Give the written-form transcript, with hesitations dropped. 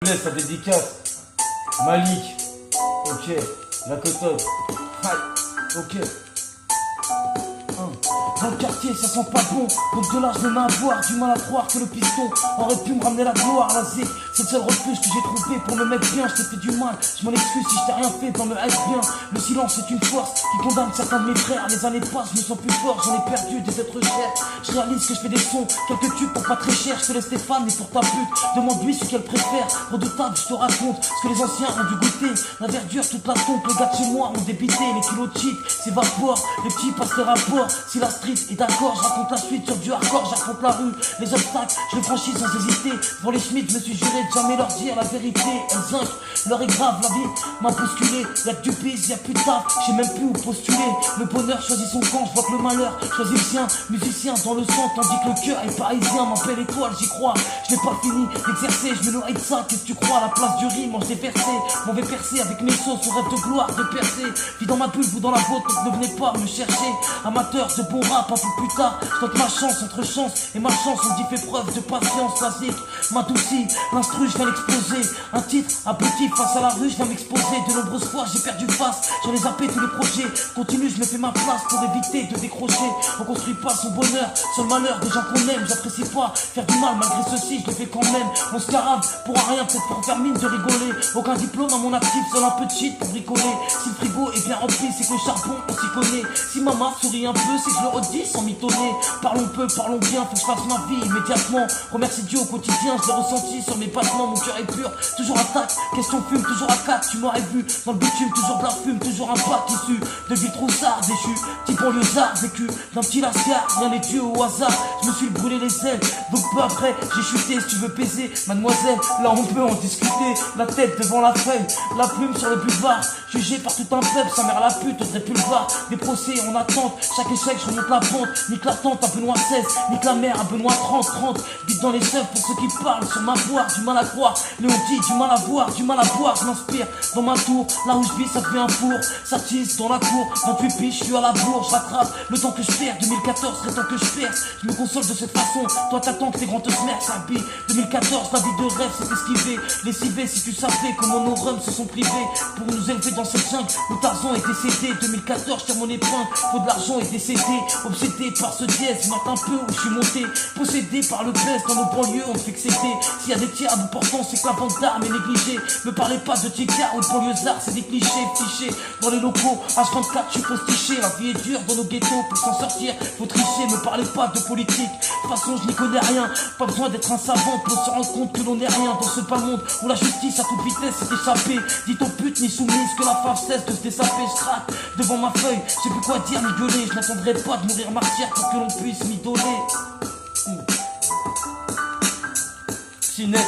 Laisse sa dédicace. Malik. Ok. La cototte. Ok. Dans le quartier ça sent pas bon, donc de là je me mets à boire. Du mal à croire que le piston aurait pu me ramener la gloire. La zik, c'est le seul refuge que j'ai trouvé pour me mettre bien. Je t'ai fait du mal, je m'en excuse si je t'ai rien fait dans le reste bien. Le silence est une force qui condamne certains de mes frères. Les années passent, je me sens plus fort, j'en ai perdu des êtres chers. Je réalise que je fais des sons, quelques tubes pour pas très cher. Je te laisse Stéphane, mais pour ta pute, demande-lui ce qu'elle préfère. Redoutable, je te raconte ce que les anciens ont dû goûter. La verdure, toute la tombe, les gars de chez moi ont débité. Les kilos de cheat s'évaporent, les petits passent les rapports. Si la street est d'accord, je raconte la suite sur du hardcore, je raconte la rue, les obstacles, je les franchis sans hésiter. Pour les Schmitt, je me suis juré de jamais leur dire la vérité. Elles zinc, l'heure est grave, la vie m'a bousculé. Y'a que du pisse, y'a plus de taf, je sais même plus où postuler. Le bonheur choisit son camp, je vois que le malheur choisit le sien. Musicien dans le sang, tandis que le cœur est parisien. M'appelle étoile, j'y crois, je n'ai pas fini d'exercer. Je me nourris de ça, qu'est-ce que tu crois? À la place du riz, mange des versets. M'en vais percer avec mes sauces, au rêve de gloire, de percer. Vis dans ma bulle, vous dans la vôtre, donc ne venez pas me chercher. Amateur de bon rap, un peu plus tard, je tente ma chance entre chance et ma chance. On dit fait preuve de patience, la zik m'adoucit, l'instru je viens l'exploser. Un titre abouti face à la rue, je viens m'exposer. De nombreuses fois j'ai perdu face, j'en ai zappé tous les projets. Continue, je me fais ma place pour éviter de décrocher. On construit pas son bonheur sur le malheur des gens qu'on aime. J'apprécie pas faire du mal, malgré ceci je le fais quand même. On se carave pour un rien, peut-être pour faire mine de rigoler. Aucun diplôme à mon actif, seul un peu de shit pour bricoler. Si le frigo est bien rempli, c'est que le charbon on s'y connaît. Si maman sourit un peu, c'est que je le redis sans m'étonner. Parlons peu, parlons bien, faut que je fasse ma vie immédiatement. Remercie Dieu au quotidien, je l'ai ressenti sur mes battements. Mon cœur est pur, toujours attaque, question fume, toujours à 4. Tu m'aurais vu dans le bitume, toujours de la fume, toujours un pack issu de vie trop sard, déchu. Petit banlieusard, vécu d'un petit lascar, rien n'est dû au hasard. Je me suis brûlé les ailes, donc peu après j'ai chuté. Si tu veux baiser, mademoiselle, là on peut en discuter. La tête devant la feuille, la plume sur le boulevard. Jugé par tout un peuple, sa mère la pute, Audrey Pulvar. Des procès en attente, chaque échec je remonte la pente. Nique la tante à Benoît 16, nique la mère à Benoît 30. Bite dans les seufs pour ceux qui parlent sur ma voix. Du mal à croire, Léon dit du mal à voir, du mal à boire. Je m'inspire dans ma tour, là où je vis ça fait un four. Ça tisse dans la cour, 28 piges, je suis à la bourre. Je rattrape le temps que je perds, 2014 serait temps que je perce. Je me console de cette façon, toi t'attends que tes grands te smercent. Ça bille, 2014, la vie de rêve c'est esquivé. Lessivé si tu savais comment nos rums se sont privés pour nous élever dans cette jungle où Tarzan est décédé. 2014, je tire mon épingle, faut de l'argent et décédé. Obsédé par ce dièse, mate un peu où je suis monté. Possédé par le buzz dans nos banlieues, on me fait que c'était. S'il y a des tirs à bout portant, c'est que la vente d'armes est négligée. Me parlez pas de ticard ou de banlieusards, c'est des clichés fichés. Dans les locaux, H24, je suis postiché. La vie est dure dans nos ghettos, pour s'en sortir, faut tricher. Me parlez pas de politique, de toute façon je n'y connais rien. Pas besoin d'être un savant pour se rendre compte que l'on n'est rien dans ce bas monde où la justice à toute vitesse s'est échappée. Dites aux putes ni soumises que la femme cesse de se dessaper. Je craque devant ma feuille, je sais plus quoi dire ni gueuler. Je n'attendrai pas de mourir martyr pour que l'on puisse m'idoler. Ciné.